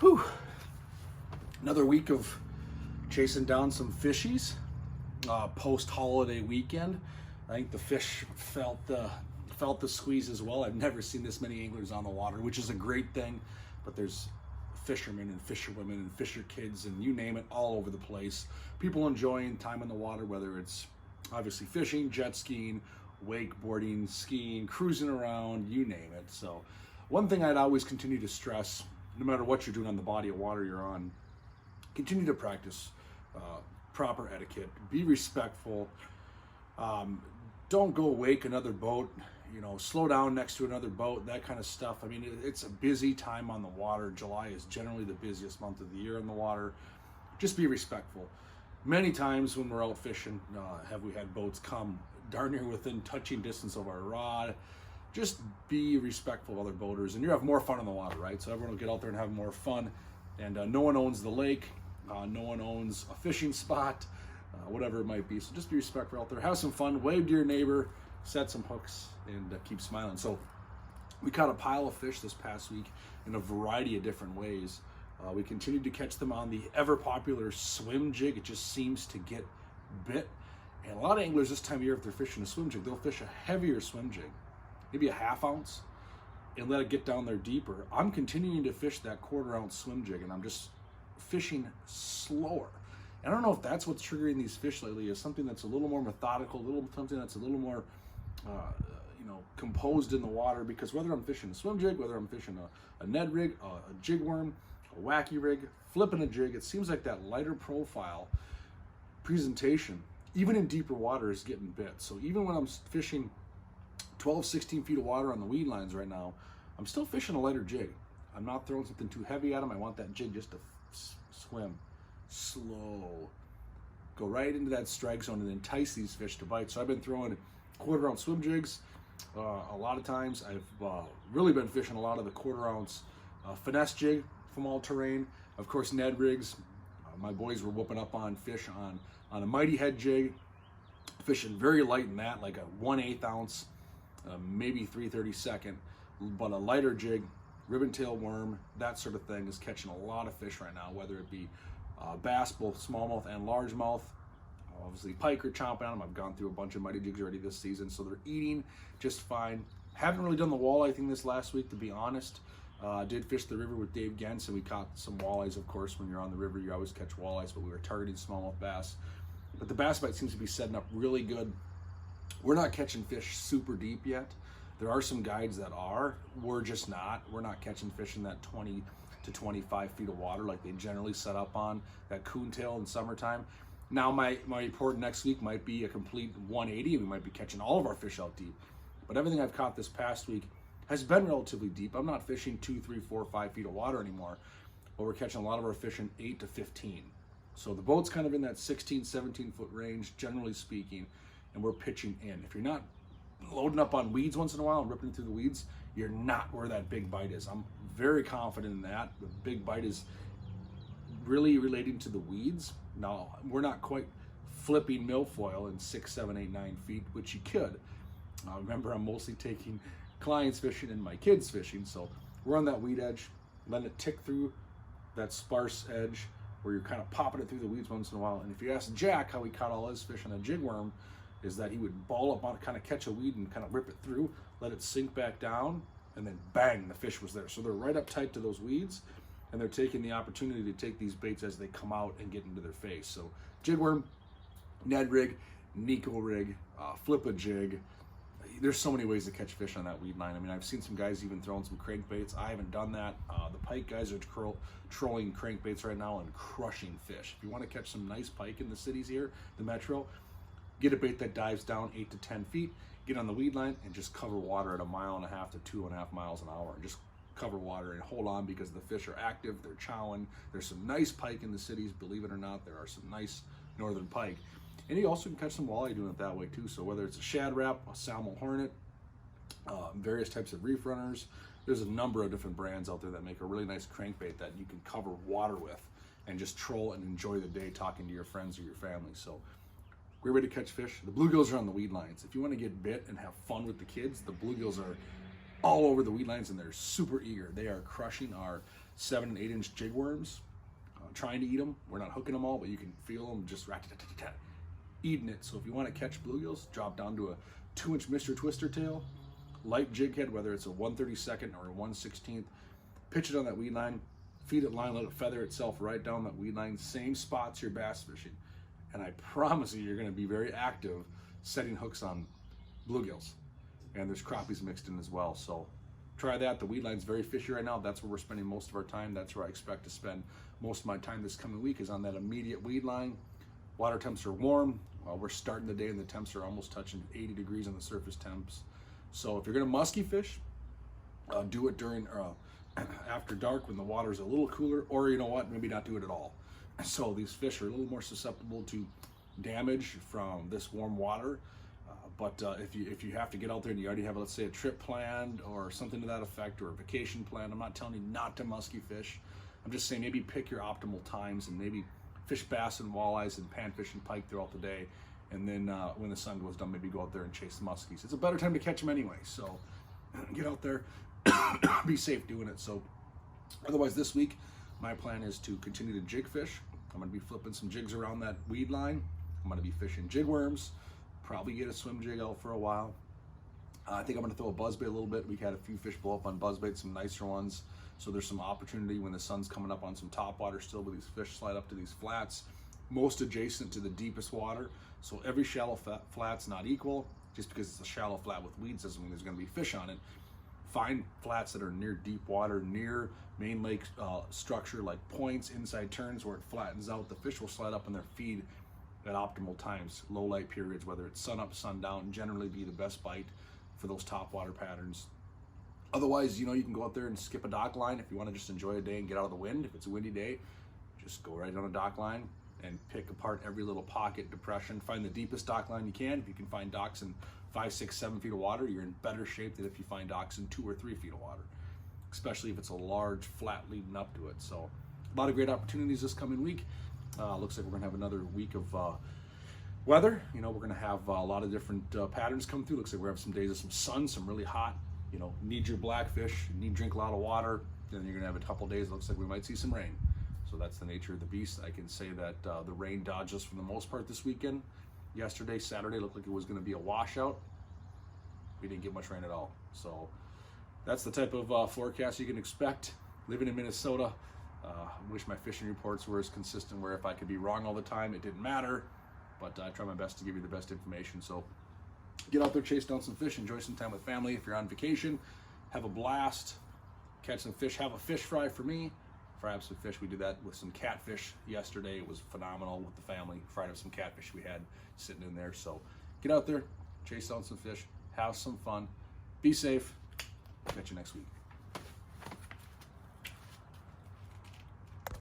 Whew. Another week of chasing down some fishies. Post-holiday weekend, I think the fish felt the squeeze as well. I've never seen this many anglers on the water, which is a great thing. But there's fishermen and fisherwomen and fisher kids and you name it, all over the place. People enjoying time in the water, whether it's obviously fishing, jet skiing, wakeboarding, skiing, cruising around, you name it. So one thing I'd always continue to stress, no matter what you're doing on the body of water you're on, continue to practice proper etiquette. Be respectful. Don't go wake another boat. Slow down next to another boat, that kind of stuff. I mean, it's a busy time on the water. July is generally the busiest month of the year in the water. Just be respectful. Many times when we're out fishing, have we had boats come darn near within touching distance of our rod. Just be respectful of other boaters, and you have more fun in the water, right? So everyone will get out there and have more fun. And no one owns the lake. No one owns a fishing spot, whatever it might be. So just be respectful out there. Have some fun. Wave to your neighbor. Set some hooks and keep smiling. So we caught a pile of fish this past week in a variety of different ways. We continued to catch them on the ever popular swim jig. It just seems to get bit. And a lot of anglers this time of year, if they're fishing a swim jig, they'll fish a heavier swim jig, maybe a ½ ounce, and let it get down there deeper. I'm continuing to fish that ½ ounce swim jig, and I'm just fishing slower. And I don't know if that's what's triggering these fish lately, is something that's a little more methodical, something that's a little more composed in the water. Because whether I'm fishing a swim jig, whether I'm fishing a Ned rig, a jig worm, a wacky rig, flipping a jig, it seems like that lighter profile presentation, even in deeper water, is getting bit. So even when I'm fishing 12, 16 feet of water on the weed lines right now, I'm still fishing a lighter jig. I'm not throwing something too heavy at them. I want that jig just to swim slow, go right into that strike zone and entice these fish to bite. So I've been throwing ½ ounce swim jigs. A lot of times I've really been fishing a lot of the ½ ounce finesse jig from All Terrain. Of course, Ned rigs. My boys were whooping up on fish on a Mighty Head jig, fishing very light in that, like a 1/8 ounce, maybe 3/32, but a lighter jig, ribbon tail worm, that sort of thing is catching a lot of fish right now, whether it be bass, both smallmouth and largemouth. Obviously pike are chomping on them. I've gone through a bunch of Mighty jigs already this season, so they're eating just fine. Haven't really done the walleye thing this last week, to be honest. Did fish the river with Dave Gens, and we caught some walleyes. Of course, when you're on the river, you always catch walleyes, but we were targeting smallmouth bass. But the bass bite seems to be setting up really good. We're not catching fish super deep yet. There are some guides that are. We're just not. We're not catching fish in that 20 to 25 feet of water like they generally set up on that coontail in summertime. Now my report next week might be a complete 180. We might be catching all of our fish out deep. But everything I've caught this past week has been relatively deep. I'm not fishing 2, 3, 4, 5 feet of water anymore, but we're catching a lot of our fish in 8 to 15. So the boat's kind of in that 16, 17 foot range, generally speaking, and we're pitching in. If you're not loading up on weeds once in a while and ripping through the weeds, you're not where that big bite is. I'm very confident in that. The big bite is really relating to the weeds. Now, we're not quite flipping milfoil in 6, 7, 8, 9 feet, which you could. Remember, I'm mostly taking clients fishing and my kids fishing, so we're on that weed edge, letting it tick through that sparse edge where you're kind of popping it through the weeds once in a while. And if you ask Jack how he caught all his fish on a jig worm, is that he would ball up on it, kind of catch a weed and kind of rip it through, let it sink back down, and then bang, the fish was there. So they're right up tight to those weeds, and they're taking the opportunity to take these baits as they come out and get into their face. So jig worm, Ned rig, Nico rig, flip a jig. There's so many ways to catch fish on that weed line. I mean, I've seen some guys even throwing some crankbaits. I haven't done that. The pike guys are trolling crankbaits right now and crushing fish. If you want to catch some nice pike in the cities here, the metro, get a bait that dives down 8 to 10 feet, get on the weed line, and just cover water at 1.5 miles to 2.5 miles an hour. Just cover water and hold on, because the fish are active, they're chowing. There's some nice pike in the cities, believe it or not. There are some nice northern pike. And you also can catch some walleye doing it that way too. So whether it's a shad wrap, a salmon hornet, various types of reef runners, there's a number of different brands out there that make a really nice crankbait that you can cover water with and just troll and enjoy the day talking to your friends or your family. So great way to catch fish. The bluegills are on the weed lines. If you want to get bit and have fun with the kids, the bluegills are all over the weed lines, and they're super eager. They are crushing our 7 and 8 inch jig worms, trying to eat them. We're not hooking them all, but you can feel them just rat-tat-tat-tat, eating it. So if you want to catch bluegills, drop down to a 2-inch Mr. Twister tail, light jig head, whether it's a 1/32 or a 1/16, pitch it on that weed line, feed it line, let it feather itself right down that weed line, same spots you're bass fishing. And I promise you're going to be very active setting hooks on bluegills. And there's crappies mixed in as well. So try that. The weed line's very fishy right now. That's where we're spending most of our time. That's where I expect to spend most of my time this coming week, is on that immediate weed line. Water temps are warm. We're starting the day and the temps are almost touching 80 degrees on the surface temps. So if you're going to musky fish, do it during after dark when the water's a little cooler, or you know what, maybe not do it at all. So these fish are a little more susceptible to damage from this warm water. But if you have to get out there and you already have, let's say, a trip planned or something to that effect, or a vacation planned, I'm not telling you not to musky fish. I'm just saying maybe pick your optimal times and maybe fish bass and walleyes and panfish and pike throughout the day. And then when the sun goes down, maybe go out there and chase the muskies. It's a better time to catch them anyway. So get out there, be safe doing it. So otherwise this week, my plan is to continue to jig fish. I'm going to be flipping some jigs around that weed line. I'm going to be fishing jig worms. Probably get a swim jig out for a while. I think I'm going to throw a buzzbait a little bit. We had a few fish blow up on buzzbait, some nicer ones. So there's some opportunity when the sun's coming up on some top water still, where these fish slide up to these flats, most adjacent to the deepest water. So every shallow flat's not equal. Just because it's a shallow flat with weeds doesn't mean there's going to be fish on it. Find flats that are near deep water, near main lake structure, like points, inside turns where it flattens out. The fish will slide up in their feed at optimal times, low light periods, whether it's sun up, sun down, generally be the best bite for those top water patterns. Otherwise, you know, you can go out there and skip a dock line if you want to just enjoy a day and get out of the wind. If it's a windy day, just go right on a dock line and pick apart every little pocket, depression. Find the deepest dock line you can. If you can find docks in 5, 6, 7 feet of water, you're in better shape than if you find docks in 2 or 3 feet of water, especially if it's a large flat leading up to it. So a lot of great opportunities this coming week. Looks like we're gonna have another week of weather. You know, we're gonna have a lot of different patterns come through. Looks like we're gonna have some days of some sun, some really hot, you know, need your blackfish, need to drink a lot of water. Then you're gonna have a couple days, looks like we might see some rain. So that's the nature of the beast. I can say that the rain dodged us for the most part this weekend. Yesterday, Saturday, looked like it was gonna be a washout. We didn't get much rain at all. So that's the type of forecast you can expect living in Minnesota. Wish my fishing reports were as consistent, where if I could be wrong all the time, it didn't matter. But I try my best to give you the best information. So get out there, chase down some fish, enjoy some time with family. If you're on vacation, have a blast, catch some fish, have a fish fry for me. Fry up some fish. We did that with some catfish yesterday. It was phenomenal with the family. Fried up some catfish we had sitting in there. So get out there, chase down some fish, have some fun, be safe. Catch you next week.